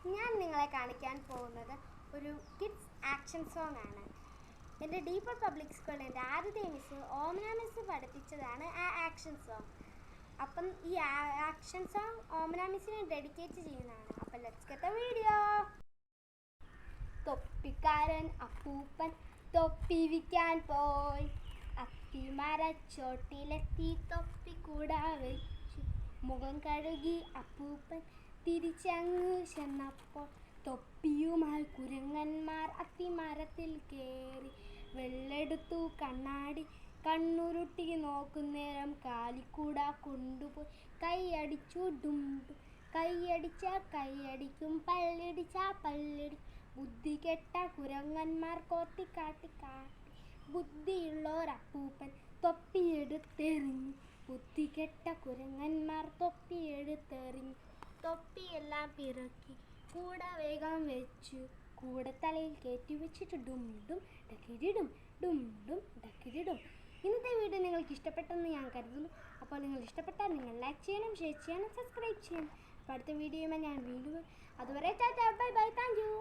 ഞാൻ നിങ്ങളെ കാണിക്കാൻ പോകുന്നത് ഒരു കിഡ്സ് ആക്ഷൻ സോങ് ആണ്. എൻ്റെ ഡീപ്പർ പബ്ലിക് സ്കൂളിൽ എൻ്റെ ആദ്യത്തെ മിസ് ഓമന മിസ് പഠിപ്പിച്ചതാണ് ആ ആക്ഷൻ സോങ്. അപ്പം ഈ ആക്ഷൻ സോങ് ഓമന മിസ്സിനെ ഡെഡിക്കേറ്റ് ചെയ്യുന്നതാണ്. അപ്പം ലെറ്റ്സ് ഗെറ്റ് ദ വീഡിയോ. തൊപ്പിക്കാരൻ അപ്പൂപ്പൻ തൊപ്പി വിൽക്കാൻ പോയി, അത്തിമരച്ചോട്ടിലെത്തി തൊപ്പിക്കൂട വെച്ചു. മുഖം കഴുകി അപ്പൂപ്പൻ തിരിച്ചങ്ങ് ചെന്നപ്പോൾ തൊപ്പിയുമായി കുരങ്ങന്മാർ അത്തിമരത്തിൽ കയറി. വെള്ളെടുത്തു കണ്ണാടി കണ്ണുരുട്ടി നോക്കുന്നേരം കാലിക്കൂട കൊണ്ടുപോയി കൈയടിച്ചു ഡും ഡും. കൈയടിച്ച കൈയടിക്കും, പല്ലടിച്ച പല്ലടിക്കും, ബുദ്ധി കെട്ട കുരങ്ങന്മാർ കോട്ടിക്കാട്ടി കാട്ടി. ബുദ്ധിയുള്ളൊരപ്പൂപ്പൻ തൊപ്പിയെടുത്തെറിഞ്ഞു, ബുദ്ധി കെട്ട കുരങ്ങന്മാർ തൊപ്പിയെടുത്തെറിഞ്ഞു. തൊപ്പിയെല്ലാം പിറക്കി കൂട വേഗം വെച്ചു, കൂട തലയിൽ കയറ്റി വെച്ചിട്ട് ഡും ഡും ഡക്കിരിടും ഡും ഡും ഡക്കിരിടും. ഇന്നത്തെ വീഡിയോ നിങ്ങൾക്ക് ഇഷ്ടപ്പെട്ടെന്ന് ഞാൻ കരുതുന്നു. അപ്പോൾ നിങ്ങൾ ഇഷ്ടപ്പെട്ടാൽ നിങ്ങൾ ലൈക്ക് ചെയ്യണം, ഷെയർ ചെയ്യണം, സബ്സ്ക്രൈബ് ചെയ്യണം. അപ്പോൾ അടുത്ത വീഡിയോയുമായി ഞാൻ വീണ്ടും. അതുവരെ Tata, bye bye, thank you.